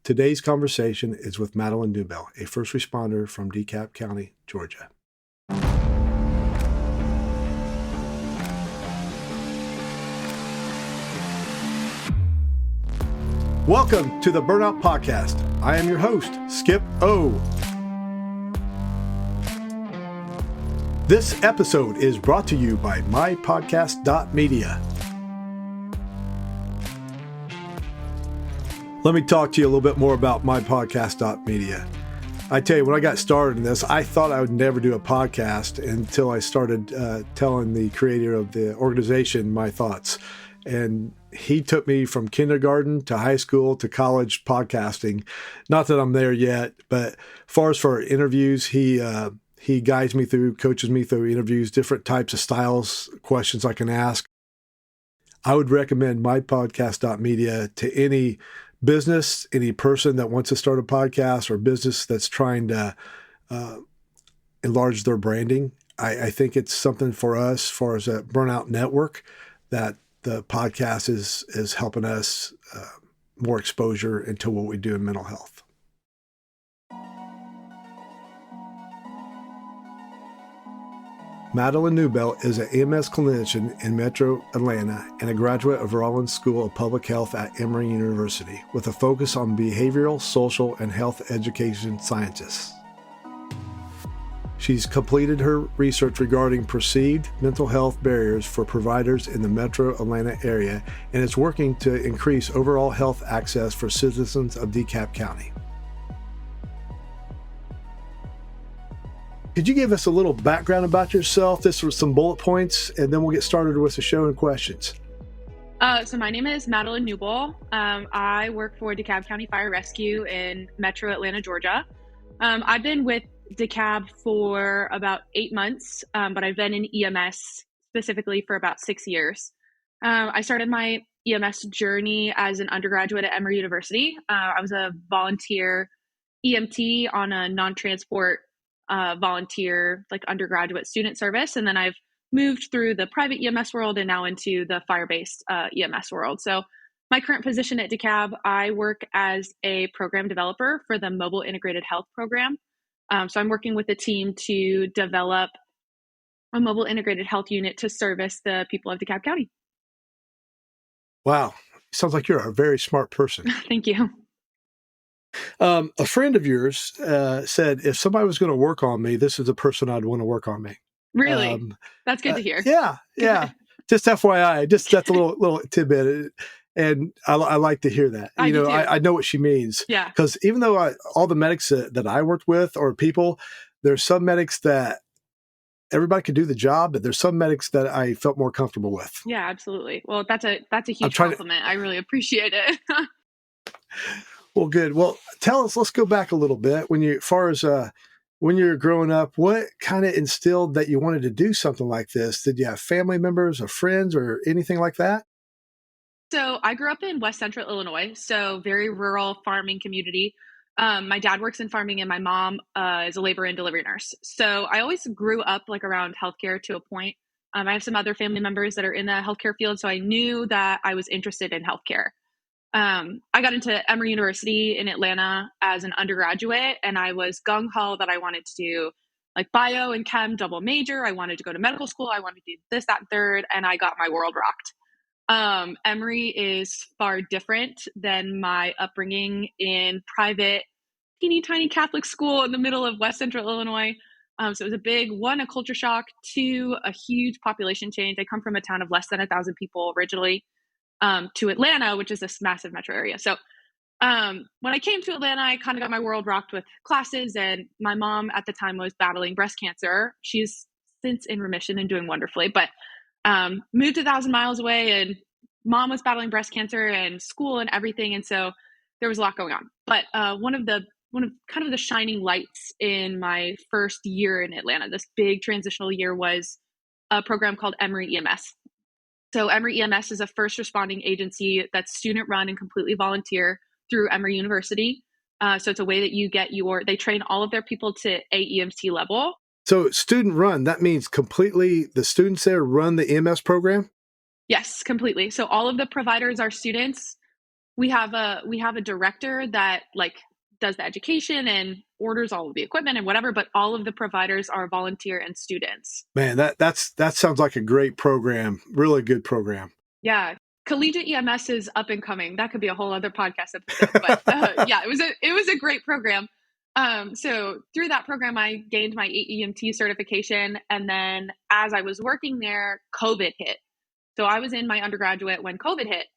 Today's conversation is with Madeleine Nuebel, a first responder from DeKalb County, Georgia. Welcome to the Burnout Podcast. I am your host, Skip O. This episode is brought to you by mypodcast.media. Let me talk to you a little bit more about mypodcast.media. I tell you, when I got started in this, I thought I would never do a podcast until I started telling the creator of the organization my thoughts. And he took me from kindergarten to high school to college podcasting. Not that I'm there yet, but as far as for interviews, he guides me through, coaches me through interviews, different types of styles, questions I can ask. I would recommend mypodcast.media to any business, any person that wants to start a podcast or business that's trying to enlarge their branding. I think it's something for us as far as a burnout network that the podcast is helping us more exposure into what we do in mental health. Madeleine Nuebel is an EMS clinician in Metro Atlanta and a graduate of Rollins School of Public Health at Emory University with a focus on behavioral, social, and health education sciences. She's completed her research regarding perceived mental health barriers for providers in the Metro Atlanta area and is working to increase overall health access for citizens of DeKalb County. Could you give us a little background about yourself? This was some bullet points, and then we'll get started with the show and questions. So my name is Madeleine Nuebel. I work for DeKalb County Fire Rescue in Metro Atlanta, Georgia. I've been with DeKalb for about 8 months, but I've been in EMS specifically for about 6 years. I started my EMS journey as an undergraduate at Emory University. I was a volunteer EMT on a non-transport volunteer, like undergraduate student service. And then I've moved through the private EMS world and now into the fire-based EMS world. So my current position at DeKalb, I work as a program developer for the Mobile Integrated Health Program. So I'm working with a team to develop a mobile integrated health unit to service the people of DeKalb County. Wow. Sounds like you're a very smart person. Thank you. A friend of yours said, if somebody was going to work on me, this is the person I'd want to work on me. Really? That's good to hear. Yeah. Just FYI, that's a little tidbit. And I like to hear that. I know what she means. Yeah. Because even though all the medics that I worked with or people, there's some medics that everybody could do the job, but there's some medics that I felt more comfortable with. Yeah, absolutely. Well, that's a huge compliment. I really appreciate it. Well, good. Well, tell us, let's go back a little bit. When you were growing up, what kind of instilled that you wanted to do something like this? Did you have family members or friends or anything like that? So I grew up in West Central Illinois, so very rural farming community. My dad works in farming and my mom is a labor and delivery nurse. So I always grew up like around healthcare to a point. I have some other family members that are in the healthcare field, so I knew that I was interested in healthcare. I got into Emory University in Atlanta as an undergraduate, and I was gung-ho that I wanted to do like bio and chem double major. I wanted to go to medical school. I wanted to do this, that, and third, and I got my world rocked. Emory is far different than my upbringing in private, teeny tiny Catholic school in the middle of West Central Illinois. So it was a big, one, a culture shock, two, a huge population change. I come from a town of less than 1,000 people originally. To Atlanta, which is this massive metro area. So when I came to Atlanta, I kind of got my world rocked with classes, and my mom at the time was battling breast cancer. She's since in remission and doing wonderfully, but moved 1,000 miles away, and mom was battling breast cancer and school and everything. And so there was a lot going on. But one of kind of the shining lights in my first year in Atlanta, this big transitional year, was a program called Emory EMS. So Emory EMS is a first responding agency that's student run and completely volunteer through Emory University. So it's a way that you get they train all of their people to AEMT level. So student run, that means completely the students there run the EMS program? Yes, completely. So all of the providers are students. we have a director that like does the education and orders all of the equipment and whatever, but all of the providers are volunteer and students. Man, that sounds like a great program. Really good program. Yeah. Collegiate EMS is up and coming. That could be a whole other podcast episode, but yeah, it was a great program. So through that program, I gained my AEMT certification. And then as I was working there, COVID hit. So I was in my undergraduate when COVID hit.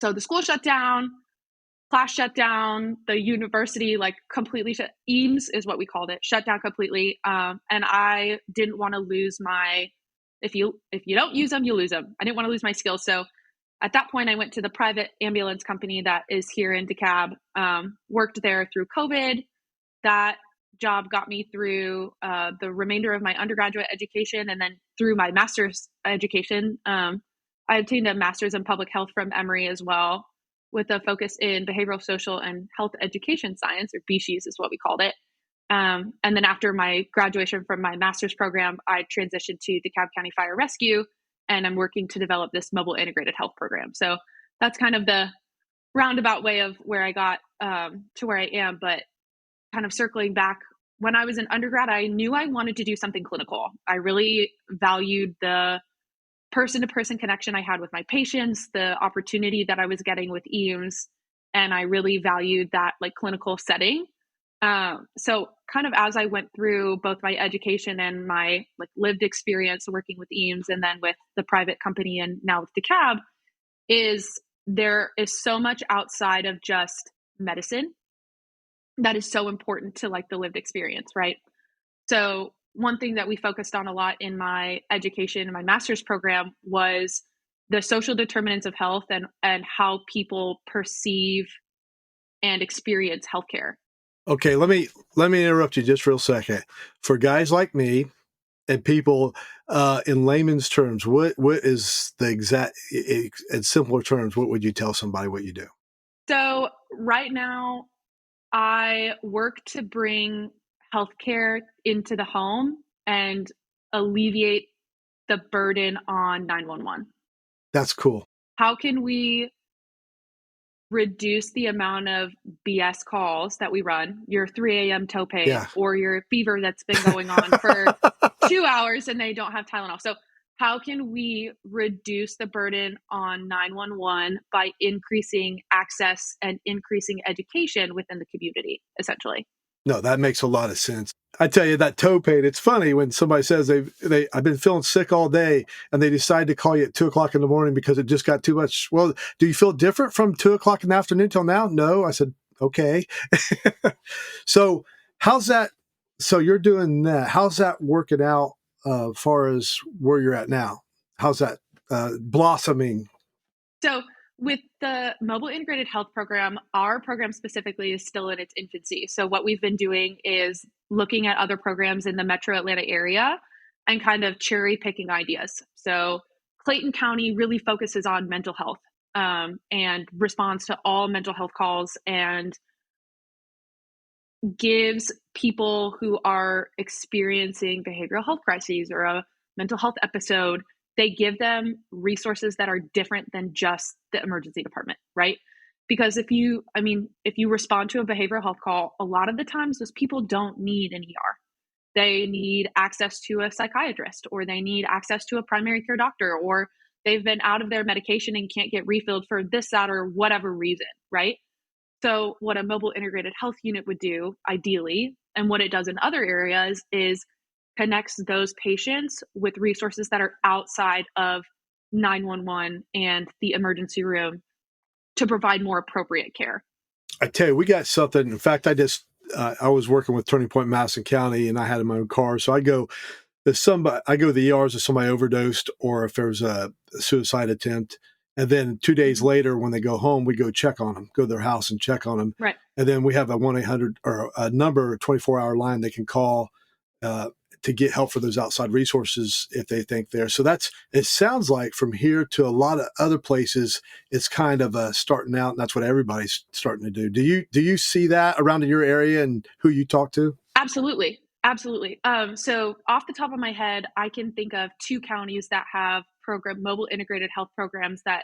So the school shut down, class shut down, the university like completely shut. EAMS is what we called it, shut down completely. And I didn't want to lose my, if you don't use them, you lose them. I didn't want to lose my skills. So at that point, I went to the private ambulance company that is here in DeKalb, worked there through COVID. That job got me through the remainder of my undergraduate education, and then through my master's education. I obtained a master's in public health from Emory as well, with a focus in behavioral, social, and health education science, or BSHES is what we called it. And then after my graduation from my master's program, I transitioned to DeKalb County Fire Rescue, and I'm working to develop this mobile integrated health program. So that's kind of the roundabout way of where I got to where I am. But kind of circling back, when I was an undergrad, I knew I wanted to do something clinical. I really valued the person-to-person connection I had with my patients, the opportunity that I was getting with EAMS, and I really valued that like clinical setting. So kind of as I went through both my education and my like lived experience working with EAMS and then with the private company and now with DeKalb, is there is so much outside of just medicine that is so important to like the lived experience, right? So one thing that we focused on a lot in my education and my master's program was the social determinants of health and how people perceive and experience healthcare. Okay, let me interrupt you just for a second. For guys like me and people in layman's terms, what is the exact, in simpler terms, what would you tell somebody what you do? So right now, I work to bring healthcare into the home and alleviate the burden on 911. That's cool. How can we reduce the amount of BS calls that we run, your 3 a.m. tow pain, Yeah. or your fever that's been going on for 2 hours and they don't have Tylenol? So how can we reduce the burden on 911 by increasing access and increasing education within the community, essentially? No, that makes a lot of sense. I tell you, that toe pain, it's funny when somebody says I've been feeling sick all day and they decide to call you at 2:00 in the morning because it just got too much. Well, do you feel different from 2:00 in the afternoon till now? No. I said, okay. So how's that? So you're doing that. How's that working out far as where you're at now? How's that blossoming? So with the mobile integrated health program, our program specifically is still in its infancy. So what we've been doing is looking at other programs in the metro Atlanta area and kind of cherry picking ideas. So Clayton County really focuses on mental health and responds to all mental health calls and gives people who are experiencing behavioral health crises or a mental health episode, they give them resources that are different than just the emergency department, right? Because if you respond to a behavioral health call, a lot of the times those people don't need an ER. They need access to a psychiatrist, or they need access to a primary care doctor, or they've been out of their medication and can't get refilled for this, that, or whatever reason, right? So what a mobile integrated health unit would do, ideally, and what it does in other areas is connects those patients with resources that are outside of 911 and the emergency room to provide more appropriate care. I tell you, we got something. In fact, I was working with Turning Point Madison County, and I had in my own car. So I go to the ERs if somebody overdosed or if there's a suicide attempt. And then 2 days later, when they go home, we go check on them, go to their house and check on them. Right. And then we have a 1-800 or a number, 24-hour line they can call to get help for those outside resources if they think they're. So it sounds like from here to a lot of other places, it's kind of starting out, and that's what everybody's starting to do. Do you see that around in your area and who you talk to? Absolutely. Absolutely. So off the top of my head, I can think of 2 counties that have mobile integrated health programs that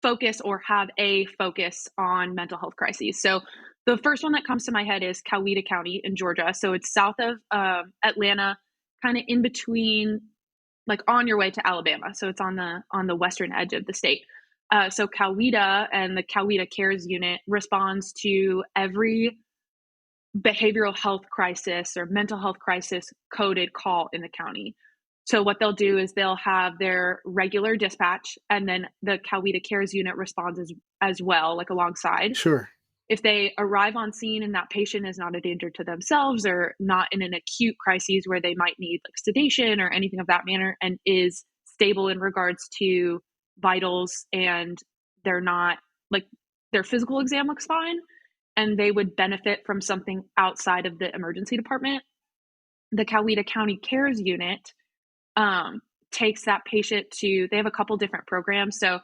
focus or have a focus on mental health crises. So the first one that comes to my head is Coweta County in Georgia. So it's south of Atlanta, kind of in between, like on your way to Alabama. So it's on the western edge of the state. So Coweta and the Coweta Cares Unit responds to every behavioral health crisis or mental health crisis coded call in the county. So what they'll do is they'll have their regular dispatch, and then the Coweta Cares Unit responds as well, like alongside. Sure. If they arrive on scene and that patient is not a danger to themselves or not in an acute crisis where they might need like sedation or anything of that manner, and is stable in regards to vitals, and they're not, like, their physical exam looks fine and they would benefit from something outside of the emergency department, the Coweta County Cares Unit takes that patient to, they have a couple different programs. So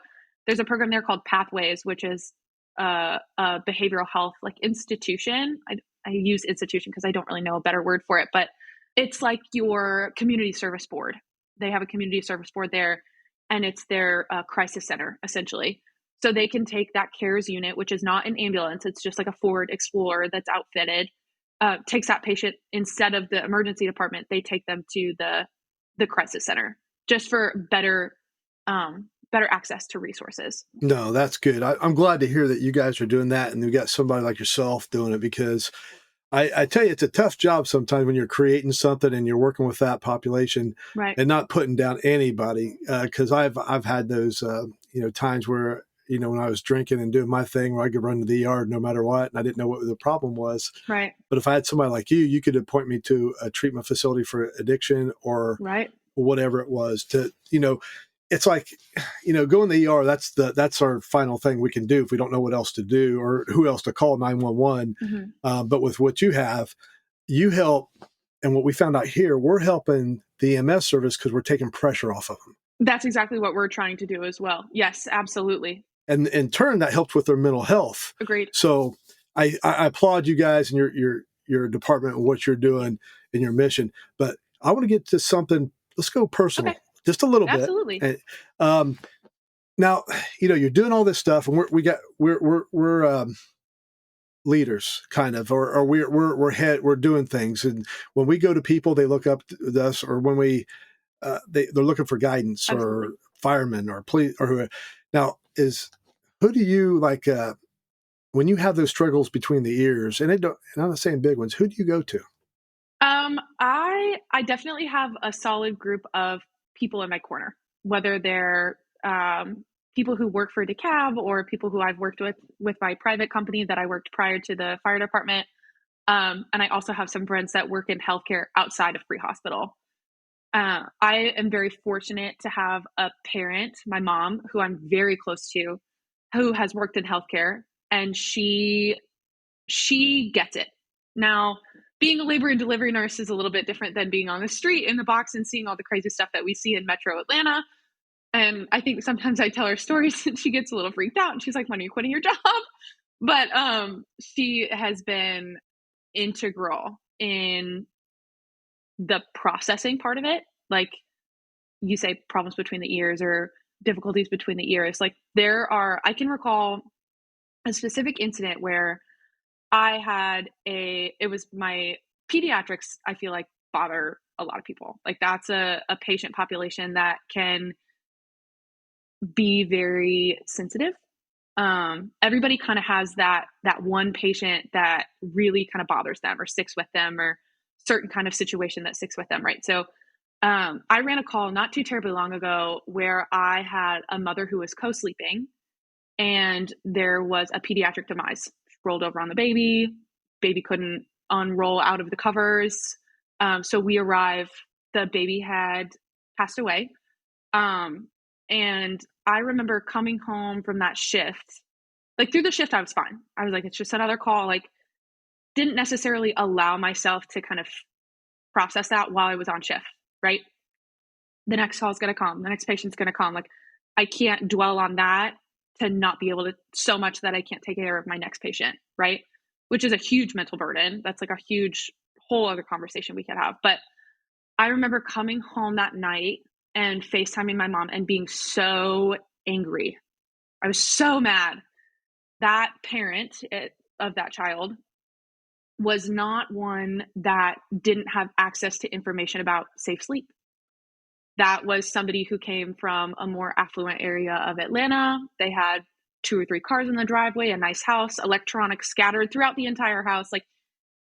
there's a program there called Pathways, which is a behavioral health like institution. I use institution because I don't really know a better word for it, but it's like your community service board. They have a community service board there, and it's their crisis center essentially. So they can take that CARES unit, which is not an ambulance, it's just like a Ford Explorer that's outfitted, takes that patient instead of the emergency department. They take them to the crisis center just for better access to resources. No, that's good. I'm glad to hear that you guys are doing that, and you got somebody like yourself doing it, because I tell you, it's a tough job sometimes when you're creating something and you're working with that population, Right. and not putting down anybody. Because I've had those times where, when I was drinking and doing my thing, where I could run to the ER no matter what, and I didn't know what the problem was. Right. But if I had somebody like you could appoint me to a treatment facility for addiction or right. whatever it was. It's like, go in the ER. That's our final thing we can do if we don't know what else to do or who else to call 911. Mm-hmm. But with what you have, you help. And what we found out here, we're helping the EMS service because we're taking pressure off of them. That's exactly what we're trying to do as well. Yes, absolutely. And in turn, that helps with their mental health. Agreed. So I applaud you guys and your department and what you're doing and your mission. But I want to get to something. Let's go personal. Okay. Just a little Absolutely. bit. Now, you're doing all this stuff, and we're leaders, kind of, or we're doing things. And when we go to people, they look up to us, or when they're looking for guidance. Absolutely. Or firemen or police or whoever. Now, who do you like when you have those struggles between the ears? And I'm not saying big ones. Who do you go to? I definitely have a solid group of people in my corner, whether they're people who work for DeKalb or people who I've worked with my private company that I worked prior to the fire department. And I also have some friends that work in healthcare outside of pre-hospital. I am very fortunate to have a parent, my mom, who I'm very close to, who has worked in healthcare, and she gets it. Now, being a labor and delivery nurse is a little bit different than being on the street in the box and seeing all the crazy stuff that we see in Metro Atlanta. And I think sometimes I tell her stories and she gets a little freaked out and she's like, when are you quitting your job? But she has been integral in the processing part of it. Like you say, problems between the ears or difficulties between the ears. Like I can recall a specific incident where it was my pediatrics, I feel like, bother a lot of people. Like that's a patient population that can be very sensitive. Everybody kind of has that one patient that really kind of bothers them or sticks with them, or certain kind of situation that sticks with them. Right. So, I ran a call not too terribly long ago where I had a mother who was co-sleeping, and there was a pediatric demise. Rolled over on the baby couldn't unroll out of the covers. So we arrived, the baby had passed away. And I remember coming home from that shift, like through the shift, I was fine. I was like, it's just another call. Like didn't necessarily allow myself to kind of process that while I was on shift, right? The next call is going to come. The next patient's going to come. Like I can't dwell on that to not be able to, so much that I can't take care of my next patient, right? Which is a huge mental burden. That's like a huge whole other conversation we could have. But I remember coming home that night and FaceTiming my mom and being so angry I was so mad. That parent of that child was not one that didn't have access to information about safe sleep. That was somebody who came from a more affluent area of Atlanta. They had 2 or 3 cars in the driveway, a nice house, electronics scattered throughout the entire house. Like,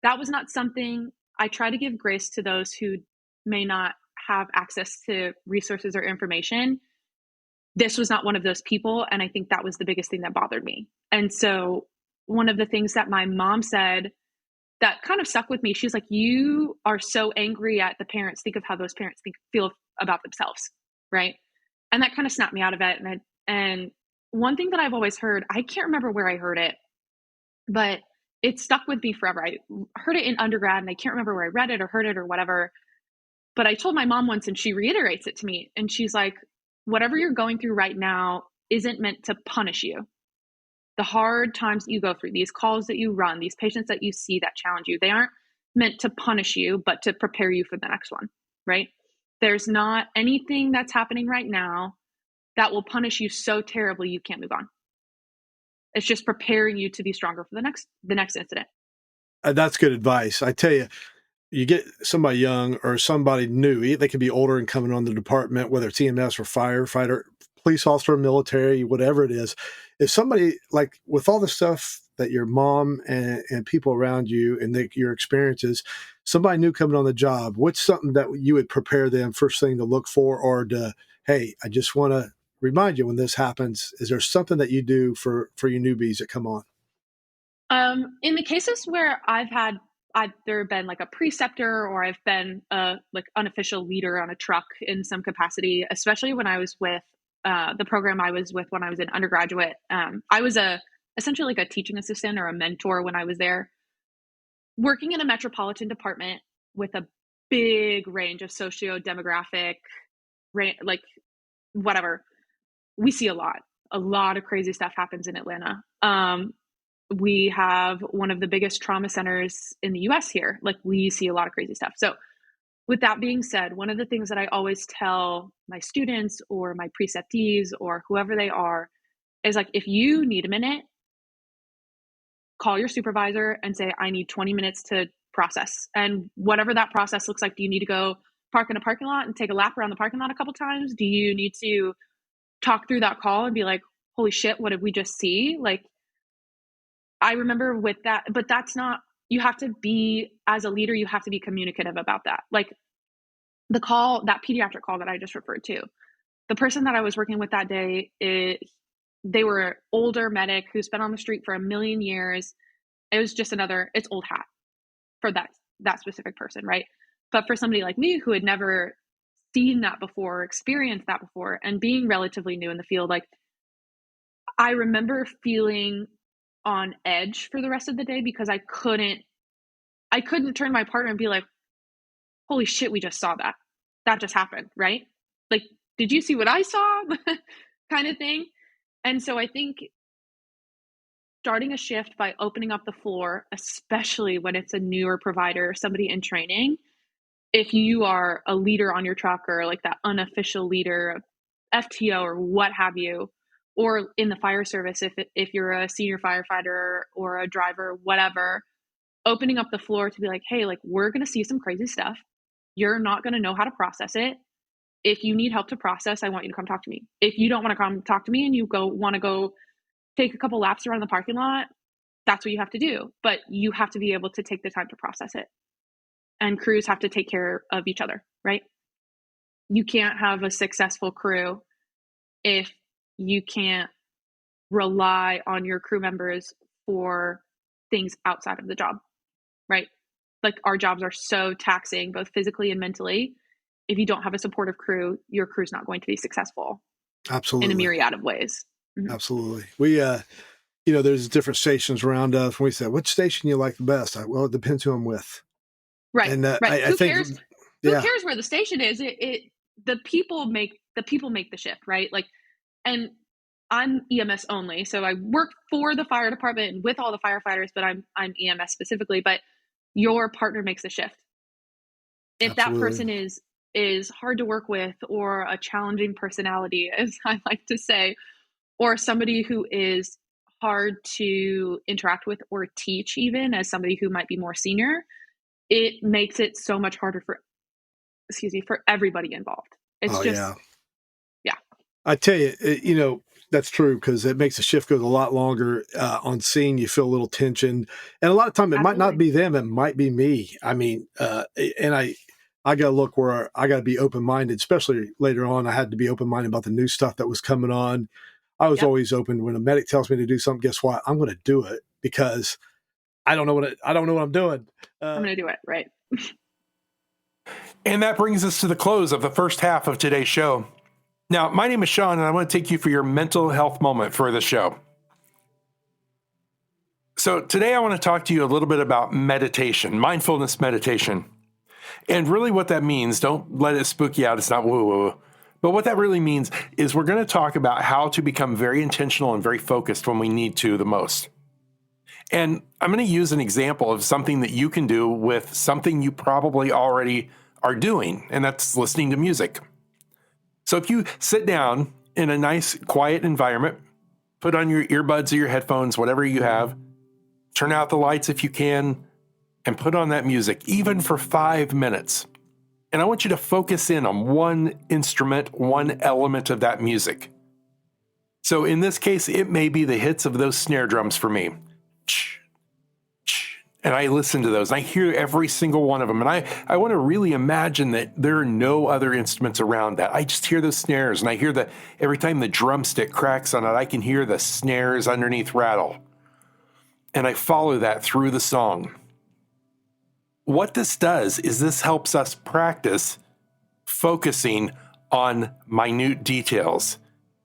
that was not something. I try to give grace to those who may not have access to resources or information. This was not one of those people. And I think that was the biggest thing that bothered me. And so one of the things that my mom said that kind of stuck with me, she's like, you are so angry at the parents. Think of how those parents feel about themselves, right? And that kind of snapped me out of it. And one thing that I've always heard, I can't remember where I heard it, but it stuck with me forever. I heard it in undergrad and I can't remember where I read it or heard it or whatever. But I told my mom once and she reiterates it to me. And she's like, whatever you're going through right now isn't meant to punish you. The hard times that you go through, these calls that you run, these patients that you see that challenge you, they aren't meant to punish you, but to prepare you for the next one, right? There's not anything that's happening right now that will punish you so terribly you can't move on. It's just preparing you to be stronger for the next incident. That's good advice. I tell you, you get somebody young or somebody new, they can be older and coming on the department, whether it's EMS or firefighter, police officer, military, whatever it is. If somebody, like with all the stuff that your mom and people around you and your experiences, somebody new coming on the job, what's something that you would prepare them first thing to look for, or to, hey, I just want to remind you when this happens, is there something that you do for your newbies that come on? In the cases where I've either been like a preceptor or I've been a like unofficial leader on a truck in some capacity, especially when I was with the program I was with when I was an undergraduate. I was essentially like a teaching assistant or a mentor when I was there, working in a metropolitan department with a big range of socio-demographic, like whatever. We see a lot of crazy stuff happens in Atlanta. We have one of the biggest trauma centers in the US here. Like, we see a lot of crazy stuff. So with that being said, one of the things that I always tell my students or my preceptees or whoever they are is like, if you need a minute, call your supervisor and say, I need 20 minutes to process. And whatever that process looks like, do you need to go park in a parking lot and take a lap around the parking lot a couple times? Do you need to talk through that call and be like, holy shit, what did we just see? Like, I remember with that, but that's not, you have to be, as a leader, you have to be communicative about that. Like, the call, that pediatric call that I just referred to, the person that I was working with that day, they were an older medic who's been on the street for a million years. It was just it's old hat for that specific person, right? But for somebody like me who had never seen that before, experienced that before, and being relatively new in the field, like, I remember feeling on edge for the rest of the day because I couldn't turn to my partner and be like, holy shit, we just saw that just happened, right? Like, did you see what I saw? Kind of thing. And so I think starting a shift by opening up the floor, especially when it's a newer provider, somebody in training, if you are a leader on your truck or like that unofficial leader, FTO or what have you, or in the fire service, if you're a senior firefighter or a driver, whatever, opening up the floor to be like, hey, like, we're going to see some crazy stuff. You're not going to know how to process it. If you need help to process, I want you to come talk to me. If you don't want to come talk to me and you want to go take a couple laps around the parking lot, that's what you have to do. But you have to be able to take the time to process it. And crews have to take care of each other, right? You can't have a successful crew if you can't rely on your crew members for things outside of the job, right? Like, our jobs are so taxing, both physically and mentally. If you don't have a supportive crew, your crew's not going to be successful. Absolutely. In a myriad of ways. Mm-hmm. Absolutely. We, there's different stations around us. And we said, which station you like the best? Well, it depends who I'm with. Right. And right. I think, cares? Who cares where the station is? The people make the shift, right? Like, and I'm EMS only, so I work for the fire department and with all the firefighters, but I'm EMS specifically. But your partner makes the shift. If Absolutely. That person is hard to work with or a challenging personality, as I like to say, or somebody who is hard to interact with or teach, even as somebody who might be more senior, it makes it so much harder for everybody involved. It's yeah. Yeah. I tell you, that's true, because it makes the shift goes a lot longer. On scene, you feel a little tension, and a lot of time it might not be them, it might be me. I mean, and I got to look where I got to be open minded, especially later on. I had to be open minded about the new stuff that was coming on. I was always open. When a medic tells me to do something, guess what? I'm going to do it, because I don't know what I'm doing. I'm going to do it, right? And that brings us to the close of the first half of today's show. Now, my name is Shawn, and I want to take you for your mental health moment for the show. So today I want to talk to you a little bit about meditation, mindfulness meditation. And really what that means, don't let it spook you out. It's not woo-woo. But what that really means is we're going to talk about how to become very intentional and very focused when we need to the most. And I'm going to use an example of something that you can do with something you probably already are doing, and that's listening to music. So if you sit down in a nice, quiet environment, put on your earbuds or your headphones, whatever you have, turn out the lights if you can, and put on that music, even for 5 minutes. And I want you to focus in on one instrument, one element of that music. So in this case, it may be the hits of those snare drums for me. And I listen to those, and I hear every single one of them. And I want to really imagine that there are no other instruments around that. I just hear the snares, and I hear every time the drumstick cracks on it, I can hear the snares underneath rattle. And I follow that through the song. What this does is this helps us practice focusing on minute details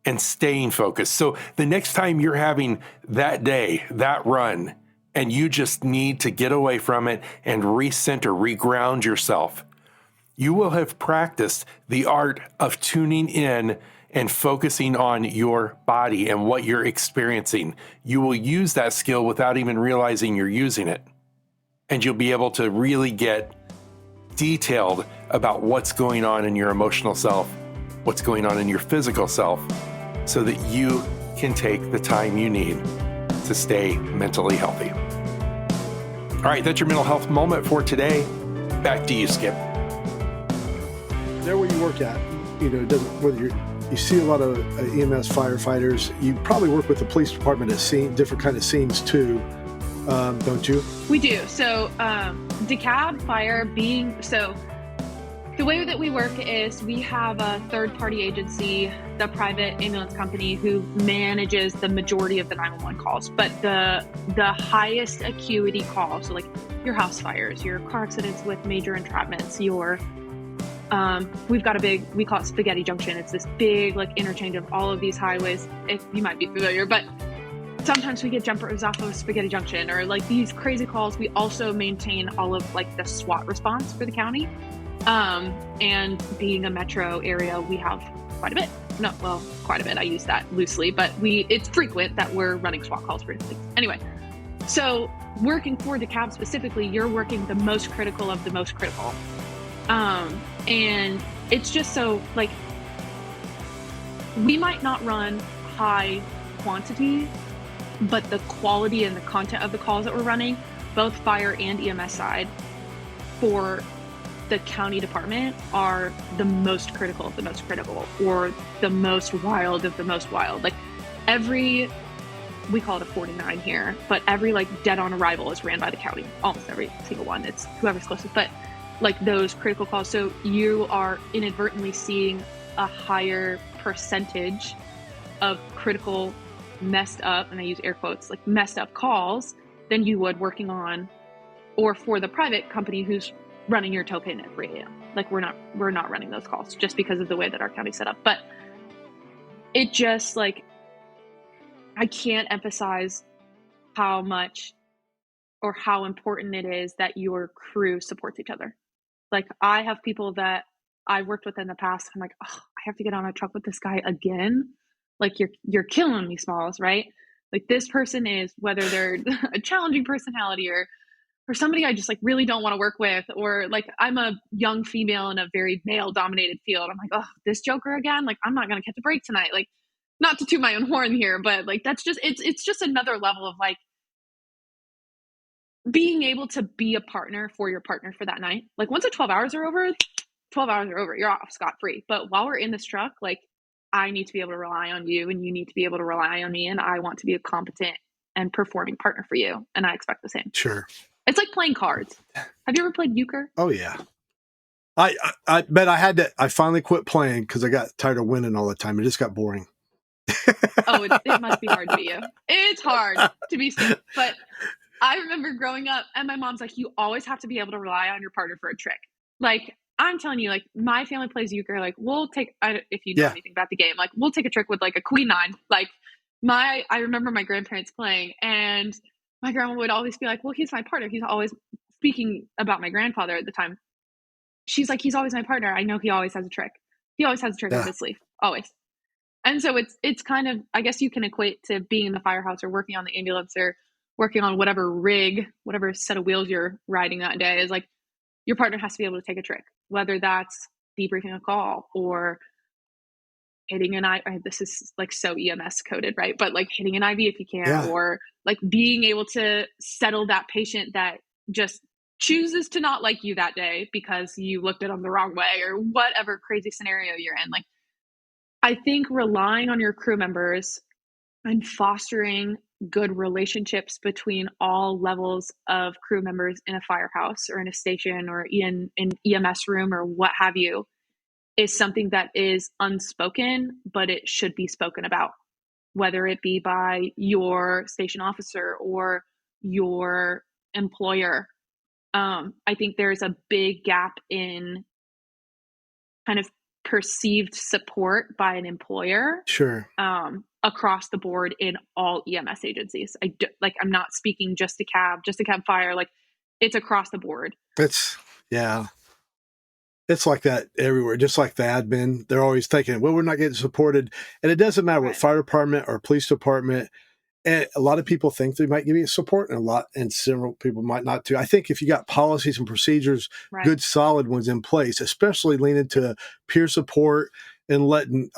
and staying focused. So the next time you're having that day, that run, and you just need to get away from it and recenter, reground yourself, you will have practiced the art of tuning in and focusing on your body and what you're experiencing. You will use that skill without even realizing you're using it. And you'll be able to really get detailed about what's going on in your emotional self, what's going on in your physical self, so that you can take the time you need to stay mentally healthy. All right, that's your mental health moment for today. Back to you, Skip. There where you work at, it doesn't, whether you see a lot of EMS firefighters, you probably work with the police department at different kind of scenes too. Don't you? We do. So DeKalb Fire the way that we work is we have a third-party agency, the private ambulance company, who manages the majority of the 911 calls. But the highest acuity calls, so like your house fires, your car accidents with major entrapments, we've got we call it Spaghetti Junction. It's this big interchange of all of these highways. If you might be familiar, but sometimes we get jumpers off of Spaghetti Junction or these crazy calls. We also maintain all of the SWAT response for the county. And being a metro area, we have quite a bit. Quite a bit. I use that loosely, but it's frequent that we're running SWAT calls for things. Anyway, so working for DeKalb specifically, you're working the most critical of the most critical. And it's just so we might not run high quantity, but the quality and the content of the calls that we're running, both fire and EMS side, for the county department, are the most critical of the most critical, or the most wild of the most wild. We call it a 49 here, but every dead on arrival is ran by the county. Almost every single one. It's whoever's closest. But those critical calls, so you are inadvertently seeing a higher percentage of critical messed up, and I use air quotes, messed up calls than you would working on or for the private company who's running your tow pin at 3 a.m. We're not running those calls just because of the way that our county's set up. But it just I can't emphasize how much or how important it is that your crew supports each other. I have people that I've worked with in the past. I'm I have to get on a truck with this guy again. You're killing me, Smalls, right? This person is, whether they're a challenging personality or somebody I just really don't want to work with, or I'm a young female in a very male dominated field. I'm this joker again. I'm not going to catch a break tonight. not to toot my own horn here, but like, that's just, it's just another level of like being able to be a partner for your partner for that night. Like once the 12 hours are over, 12 hours are over, you're off scot-free. But while we're in this truck, like I need to be able to rely on you and you need to be able to rely on me. And I want to be a competent and performing partner for you. And I expect the same. Sure. It's like playing cards. Have you ever played euchre? Oh yeah. I bet I finally quit playing because I got tired of winning all the time. It just got boring. Oh, it must be hard to be you. It's hard to be Skip. But I remember growing up and my mom's like, you always have to be able to rely on your partner for a trick. Like, I'm telling you, like my family plays euchre. Like we'll take, if you know anything about the game, like we'll take a trick with like a queen nine. Like I remember my grandparents playing and my grandma would always be like, well, he's my partner. He's always speaking about my grandfather at the time. She's like, he's always my partner. I know he always has a trick. He always has a trick up his sleeve. Always. And so it's kind of, I guess you can equate to being in the firehouse or working on the ambulance or working on whatever rig, whatever set of wheels you're riding that day is like your partner has to be able to take a trick, whether that's debriefing a call or hitting an IV. This is like so EMS coded, right? But like hitting an IV if you can, or like being able to settle that patient that just chooses to not like you that day because you looked at them the wrong way or whatever crazy scenario you're in. Like, I think relying on your crew members and fostering good relationships between all levels of crew members in a firehouse or in a station or in an EMS room or what have you is something that is unspoken, but it should be spoken about, whether it be by your station officer or your employer. I think there's a big gap in kind of perceived support by an employer. Sure. Across the board in all EMS agencies. I'm not speaking just to Cab Fire. Like it's across the board. It's like that everywhere. Just like the admin, they're always thinking, well, we're not getting supported. And it doesn't matter what fire department or police department. And a lot of people think they might give you support and several people might not too. I think if you got policies and procedures, good solid ones in place, especially leaning to peer support and letting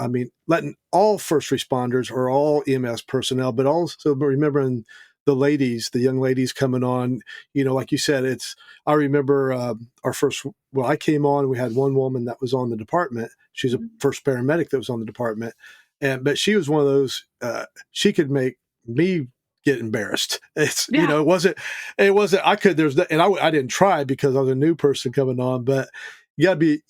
all first responders or all EMS personnel, but also remembering the young ladies coming on, like you said, I remember I came on, we had one woman that was on the department. She's a first paramedic that was on the department. But she was one of those, she could make me get embarrassed. It wasn't, I didn't try because I was a new person coming on, but you gotta be,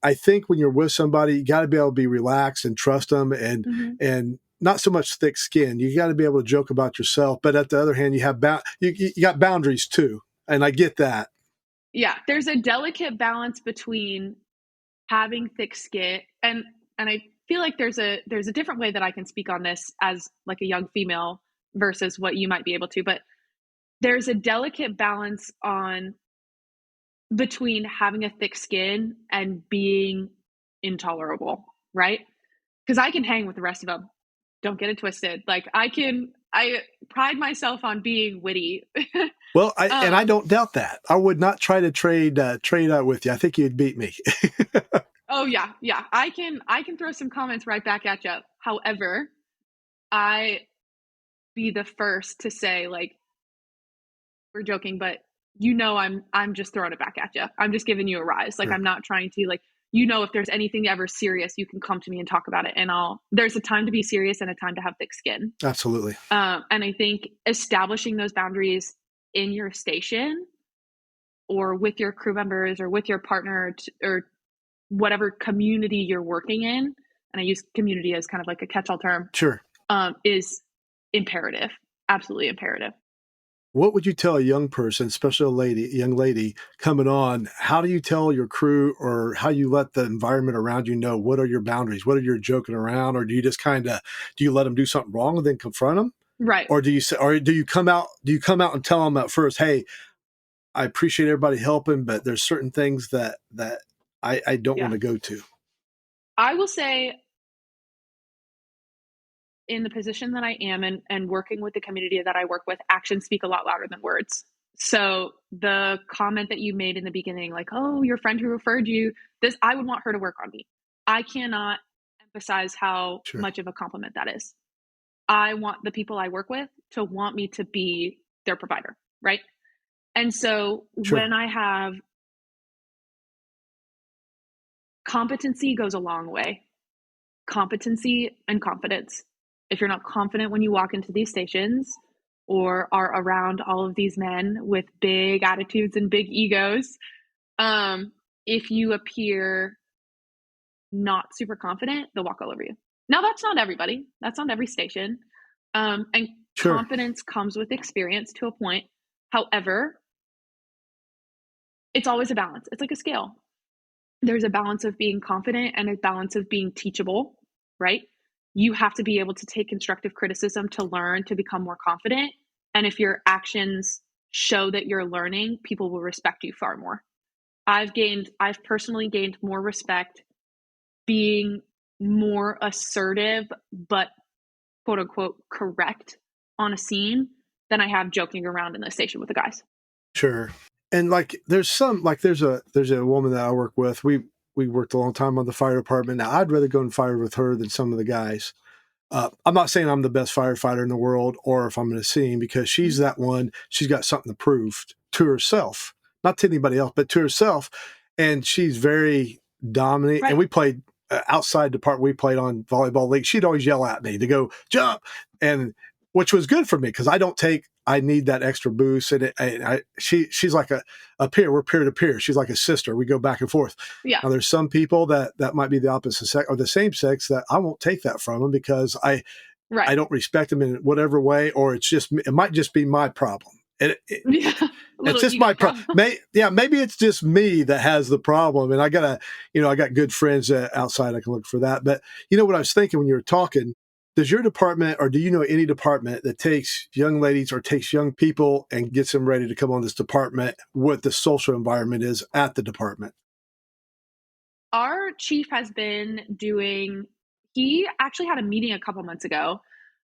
I think when you're with somebody, you gotta be able to be relaxed and trust them and not so much thick skin. You gotta be able to joke about yourself, but at the other hand, you have you got boundaries too. And I get that. Yeah. There's a delicate balance between having thick skin and I feel like there's a different way that I can speak on this as like a young female versus what you might be able to, but there's a delicate balance between having a thick skin and being intolerable, right? Because I can hang with the rest of them. Don't get it twisted. Like I pride myself on being witty. Well, I don't doubt that. I would not try to trade out with you. I think you'd beat me. Oh yeah. Yeah. I can throw some comments right back at you. However, I be the first to say like, we're joking, but I'm just throwing it back at you. I'm just giving you a rise. Like, I'm not trying to like, if there's anything ever serious, you can come to me and talk about it. And there's a time to be serious and a time to have thick skin. Absolutely. And I think establishing those boundaries in your station or with your crew members or with your partner or whatever community you're working in, and I use community as kind of like a catch-all term. Sure. Is imperative. Absolutely imperative. What would you tell a young person, especially young lady coming on? How do you tell your crew or how you let the environment around you know what are your boundaries? What are you joking around? Or do you just do you let them do something wrong and then confront them? Right. Or do you come out and tell them at first, hey, I appreciate everybody helping, but there's certain things that I don't want to go to. I will say in the position that I am and working with the community that I work with, actions speak a lot louder than words. So the comment that you made in the beginning, like, oh, your friend who referred you this, I would want her to work on me. I cannot emphasize how Sure. much of a compliment that is. I want the people I work with to want me to be their provider, right? And so Sure. when I have competency goes a long way. Competency and confidence. If you're not confident when you walk into these stations or are around all of these men with big attitudes and big egos, if you appear not super confident, they'll walk all over you. Now, that's not everybody. That's not every station. And Sure. confidence comes with experience to a point. However, it's always a balance. It's like a scale. There's a balance of being confident and a balance of being teachable, right? You have to be able to take constructive criticism to learn, to become more confident. And if your actions show that you're learning, people will respect you far more. I've personally gained more respect being more assertive, but quote unquote correct on a scene than I have joking around in the station with the guys. Sure. And like, there's a woman that I work with. We worked a long time on the fire department. Now, I'd rather go and fire with her than some of the guys. I'm not saying I'm the best firefighter in the world or if I'm in a scene, because she's that one. She's got something to prove to herself, not to anybody else, but to herself. And she's very dominant. Right. And we played outside the part. We played on volleyball league. She'd always yell at me to go jump, and which was good for me because I need that extra boost. And she's like a peer. We're peer to peer. She's like a sister. We go back and forth. Yeah. Now, there's some people that might be the opposite sex or the same sex that I won't take that from them because I don't respect them in whatever way, or it might just be my problem. It's just my problem. Maybe it's just me that has the problem, and I got good friends outside I can look for that. But you know what I was thinking when you were talking? Does your department, or do you know any department that takes young ladies or takes young people and gets them ready to come on this department, what the social environment is at the department? Our chief has been he actually had a meeting a couple months ago,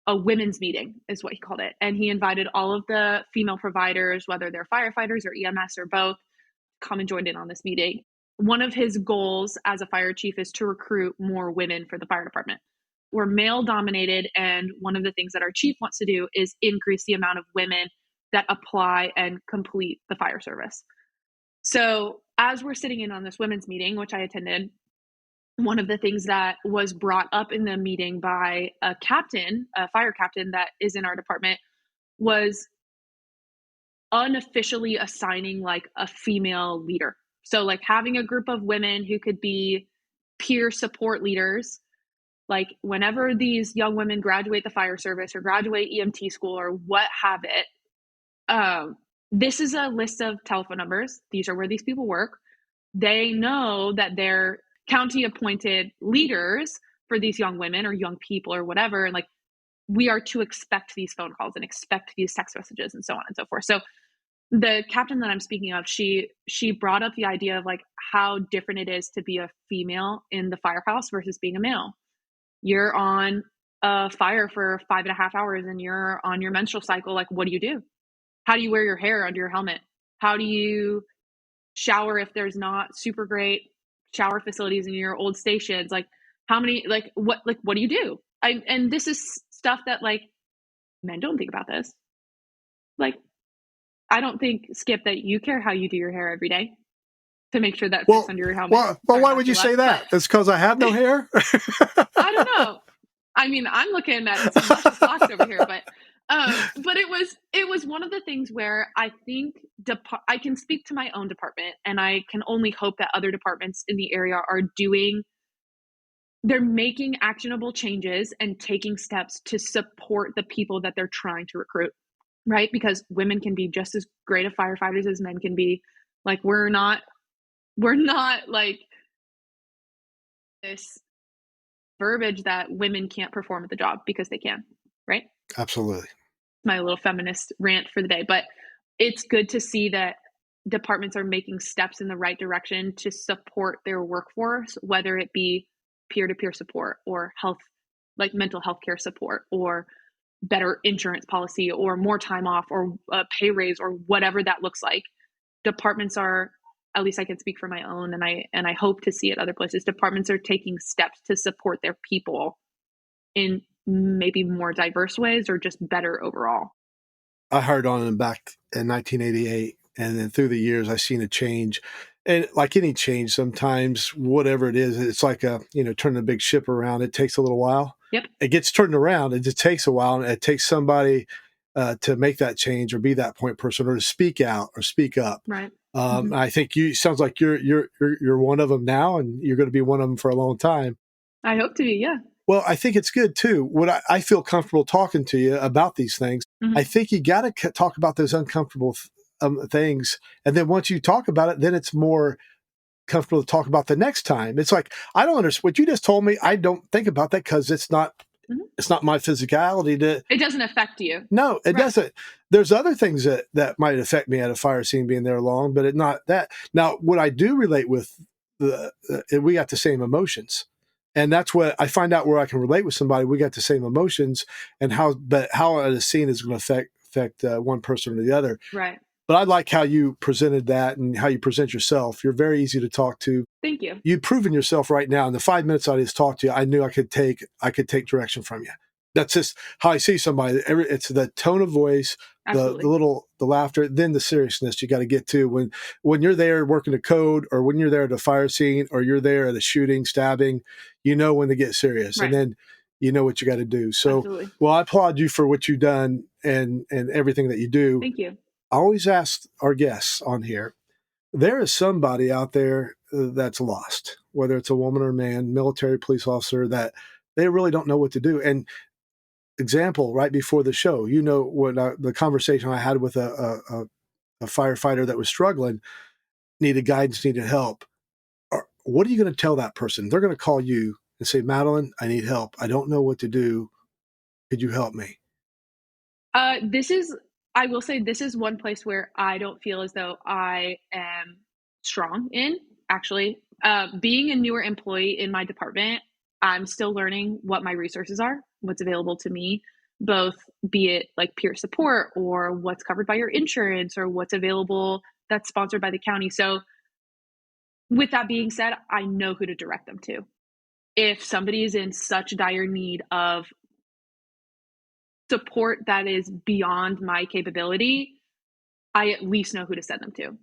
a women's meeting is what he called it. And he invited all of the female providers, whether they're firefighters or EMS or both, come and join in on this meeting. One of his goals as a fire chief is to recruit more women for the fire department. We're male dominated, and one of the things that our chief wants to do is increase the amount of women that apply and complete the fire service. So as we're sitting in on this women's meeting, which I attended, one of the things that was brought up in the meeting by a fire captain that is in our department, was unofficially assigning like a female leader. So like having a group of women who could be peer support leaders. Like whenever these young women graduate the fire service or graduate EMT school or what have it, this is a list of telephone numbers. These are where these people work. They know that they're county appointed leaders for these young women or young people or whatever. And like, we are to expect these phone calls and expect these text messages and so on and so forth. So the captain that I'm speaking of, she brought up the idea of like how different it is to be a female in the firehouse versus being a male. You're on a fire for 5.5 hours and you're on your menstrual cycle. Like, what do you do? How do you wear your hair under your helmet? How do you shower if there's not super great shower facilities in your old stations? Like, what do you do? And this is stuff that like men don't think about this. Like, I don't think, Skip, that you care how you do your hair every day to make sure that fits under your helmet. Well, why would you say that? It's because I have no hair? I don't know. I mean, I'm looking at some luscious locks over here, but it was one of the things where I think I can speak to my own department, and I can only hope that other departments in the area they're making actionable changes and taking steps to support the people that they're trying to recruit, right? Because women can be just as great of firefighters as men can be. Like, we're not like this verbiage that women can't perform at the job, because they can, right? Absolutely. My little feminist rant for the day, but it's good to see that departments are making steps in the right direction to support their workforce, whether it be peer-to-peer support or mental health care support, or better insurance policy, or more time off, or a pay raise, or whatever that looks like. Departments are at least I can speak for my own, and I hope to see it other places. Departments are taking steps to support their people in maybe more diverse ways or just better overall. I hired on them back in 1988, and then through the years, I've seen a change. And like any change, sometimes whatever it is, it's like turning a big ship around. It takes a little while. Yep. It gets turned around. It just takes a while, and it takes somebody to make that change or be that point person or to speak out or speak up. Right. I think sounds like you're one of them now, and you're going to be one of them for a long time. I hope to be. Yeah. Well, I think it's good too. When I feel comfortable talking to you about these things, I think you got to talk about those uncomfortable things. And then once you talk about it, then it's more comfortable to talk about the next time. It's like, I don't understand what you just told me. I don't think about that because it's not my physicality it doesn't affect you. No, it doesn't. There's other things that might affect me at a fire scene being there long, but it's not that. Now, what I do relate with we got the same emotions. And that's what I find out where I can relate with somebody. We got the same emotions, and how a scene is going to affect one person or the other. Right. But I like how you presented that and how you present yourself. You're very easy to talk to. Thank you. You've proven yourself right now. In the 5 minutes I just talked to you, I knew I could take direction from you. That's just how I see somebody. It's the tone of voice, the laughter, then the seriousness you got to get to when you're there working a code, or when you're there at a fire scene, or you're there at a shooting, stabbing, when to get serious, and then you know what you got to do. So, Absolutely. Well, I applaud you for what you've done and everything that you do. Thank you. I always ask our guests on here, there is somebody out there that's lost, whether it's a woman or a man, military, police officer, that they really don't know what to do. And example, right before the show, what the conversation I had with a firefighter that was struggling, needed guidance, needed help. What are you going to tell that person? They're going to call you and say, Madeleine, I need help. I don't know what to do. Could you help me? I will say this is one place where I don't feel as though I am strong in, actually. Being a newer employee in my department, I'm still learning what my resources are, what's available to me, both be it like peer support or what's covered by your insurance or what's available that's sponsored by the county. So with that being said, I know who to direct them to. If somebody is in such dire need of support that is beyond my capability, I at least know who to send them to.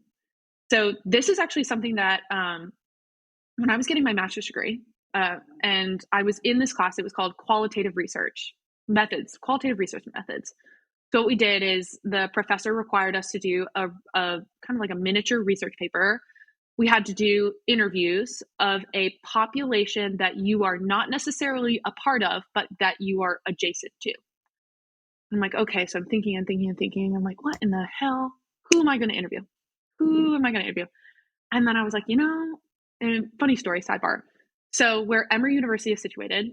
So this is actually something that when I was getting my master's degree, and I was in this class, it was called qualitative research methods. So what we did is the professor required us to do a kind of like a miniature research paper. We had to do interviews of a population that you are not necessarily a part of, but that you are adjacent to. I'm like, okay, so I'm thinking. I'm like, what in the hell? Who am I going to interview? And then I was like, and funny story, sidebar. So where Emory University is situated,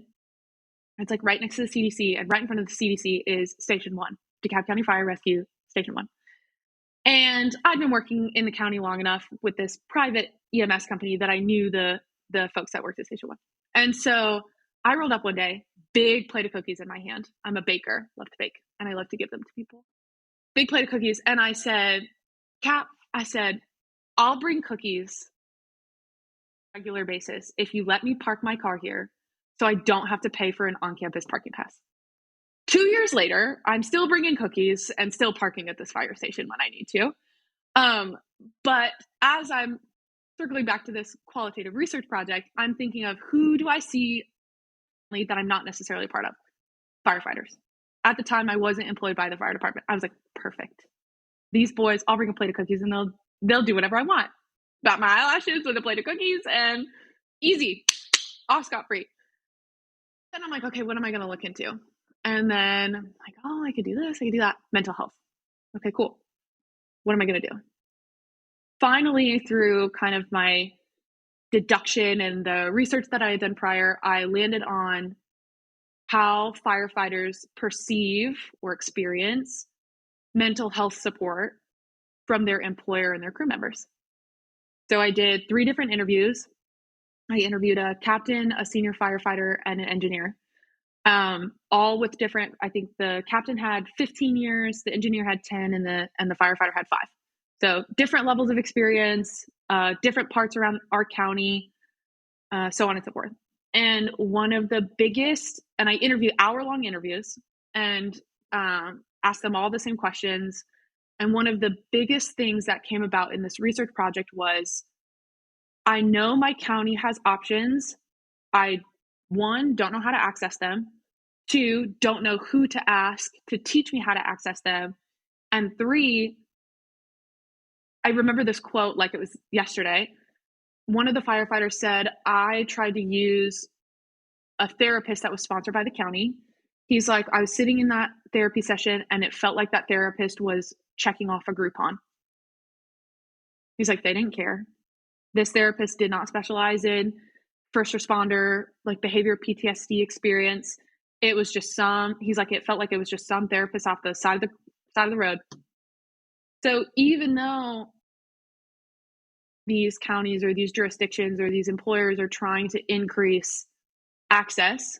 it's like right next to the CDC, and right in front of the CDC is Station 1, DeKalb County Fire Rescue Station 1. And I'd been working in the county long enough with this private EMS company that I knew the folks that worked at Station 1. And so I rolled up one day, big plate of cookies in my hand. I'm a baker, love to bake, and I love to give them to people. Big plate of cookies. And I said, Capt, I'll bring cookies on a regular basis if you let me park my car here so I don't have to pay for an on-campus parking pass. 2 years later, I'm still bringing cookies and still parking at this fire station when I need to. But as I'm circling back to this qualitative research project, I'm thinking of who do I see that I'm not necessarily a part of? Firefighters. At the time, I wasn't employed by the fire department. I was like, perfect. These boys, I'll bring a plate of cookies and they'll do whatever I want. Bat my eyelashes with a plate of cookies and easy, off scot-free. Then I'm like, okay, what am I going to look into? And then I'm like, oh, I could do this, I could do that. Mental health. Okay, cool. What am I going to do? Finally, through kind of my deduction and the research that I had done prior, I landed on how firefighters perceive or experience mental health support from their employer and their crew members. So I did 3 different interviews. I interviewed a captain, a senior firefighter, and an engineer, all with different, I think the captain had 15 years, the engineer had 10, and the firefighter had 5. So different levels of experience, different parts around our county, so on and so forth. And one of the biggest, and I interview hour-long interviews and ask them all the same questions. And one of the biggest things that came about in this research project was, I know my county has options. I, one, don't know how to access them. Two, don't know who to ask to teach me how to access them. And three, I remember this quote like it was yesterday. One of the firefighters said, I tried to use a therapist that was sponsored by the county. He's like, I was sitting in that therapy session and it felt like that therapist was checking off a Groupon. He's like, they didn't care. This therapist did not specialize in first responder, like behavior PTSD experience. It was just he's like, it felt like it was just some therapist off the side of the road. So even though these counties or these jurisdictions or these employers are trying to increase access,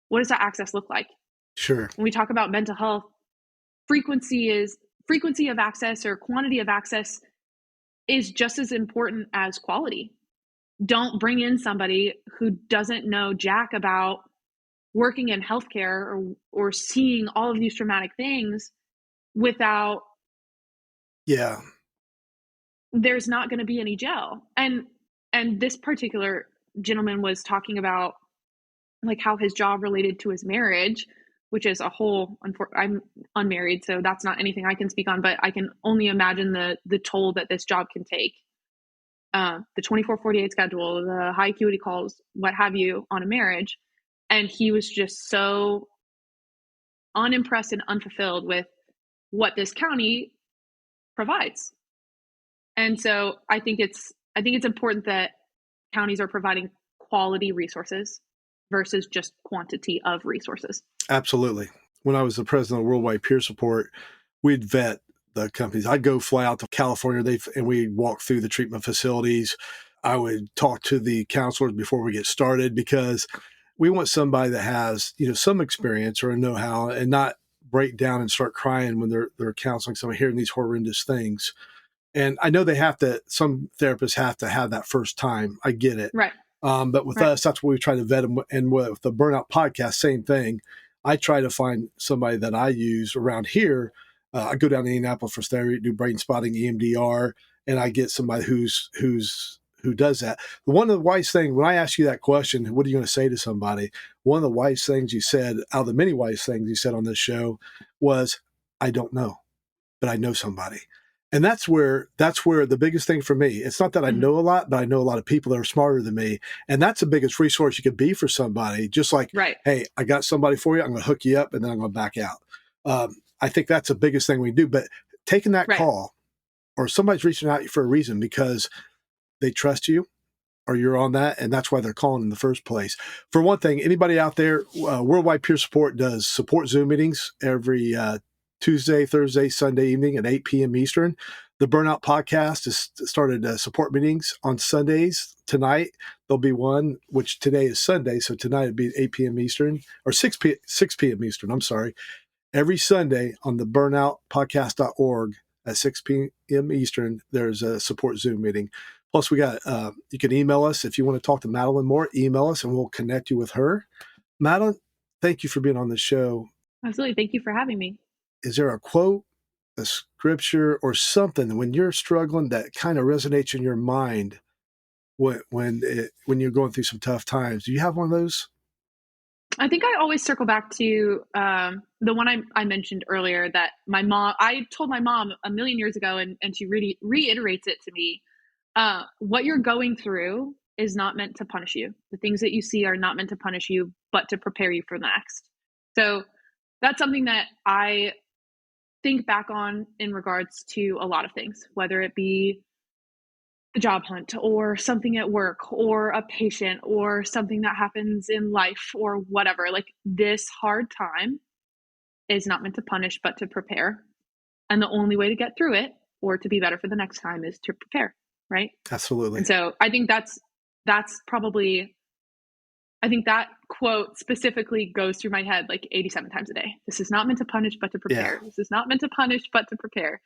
what does that access look like? Sure. When we talk about mental health, frequency of access or quantity of access is just as important as quality. Don't bring in somebody who doesn't know jack about working in healthcare or seeing all of these traumatic things without. Yeah. There's not going to be any gel. And this particular gentleman was talking about like how his job related to his marriage, which is a whole, I'm unmarried, so that's not anything I can speak on, but I can only imagine the toll that this job can take. The 24/48 schedule, the high acuity calls, what have you, on a marriage. And he was just so unimpressed and unfulfilled with what this county provides. And so I think it's important that counties are providing quality resources versus just quantity of resources. Absolutely. When I was the president of Worldwide Peer Support, we'd vet the companies. I'd go fly out to California and we'd walk through the treatment facilities. I would talk to the counselors before we get started because we want somebody that has, some experience or a know-how and not break down and start crying when they're counseling someone hearing these horrendous things. And I know some therapists have to have that first time. I get it. Right. But with us, that's what we try to vet them. And with the Burnout podcast, same thing. I try to find somebody that I use around here. I go down to Indianapolis for therapy, do brain spotting, EMDR, and I get somebody who does that. But one of the wise things, when I ask you that question, what are you going to say to somebody? One of the wise things you said, out of the many wise things you said on this show, was, I don't know, but I know somebody. And that's where the biggest thing for me, it's not that I know a lot, but I know a lot of people that are smarter than me. And that's the biggest resource you could be for somebody. Just like, right. Hey, I got somebody for you. I'm going to hook you up and then I'm going to back out. I think that's the biggest thing we do. But taking that call, or somebody's reaching out for a reason because they trust you or you're on that. And that's why they're calling in the first place. For one thing, anybody out there, Worldwide Peer Support does support Zoom meetings every Tuesday, Thursday, Sunday evening at 8 p.m. Eastern. The Burnout podcast has started support meetings on Sundays. Tonight, there'll be one, which today is Sunday. So tonight it'll be 8 p.m. Eastern or 6 p.m. Eastern. I'm sorry. Every Sunday on the burnoutpodcast.org at 6 p.m. Eastern, there's a support Zoom meeting. Plus, we got, you can email us if you want to talk to Madeleine more, email us and we'll connect you with her. Madeleine, thank you for being on the show. Absolutely. Thank you for having me. Is there a quote, a scripture, or something when you're struggling that kind of resonates in your mind when you're going through some tough times? Do you have one of those? I think I always circle back to the one I mentioned earlier that I told my mom a million years ago, and she really reiterates it to me. What you're going through is not meant to punish you. The things that you see are not meant to punish you, but to prepare you for the next. So that's something that I think back on in regards to a lot of things, whether it be a job hunt or something at work or a patient or something that happens in life or whatever. Like, this hard time is not meant to punish, but to prepare. And the only way to get through it or to be better for the next time is to prepare. Right. Absolutely. And so I think that's probably, I think that quote specifically goes through my head like 87 times a day. This is not meant to punish, but to prepare. Yeah. This is not meant to punish, but to prepare.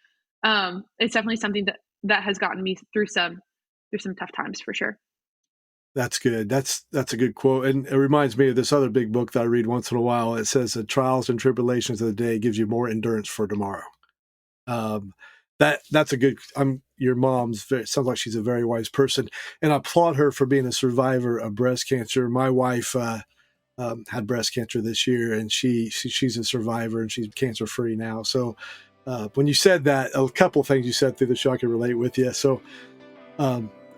It's definitely something that has gotten me through some through some tough times for sure. That's good. That's a good quote. And it reminds me of this other big book that I read once in a while. It says the trials and tribulations of the day gives you more endurance for tomorrow. That's a good, your mom's sounds like she's a very wise person, and I applaud her for being a survivor of breast cancer. My wife had breast cancer this year, and she's a survivor, and she's cancer free now. So when you said that, a couple of things you said through the show I can relate with you. So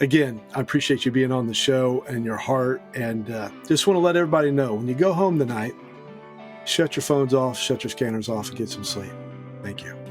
again, I appreciate you being on the show and your heart, and just want to let everybody know, when you go home tonight, shut your phones off, shut your scanners off, and get some sleep. Thank you.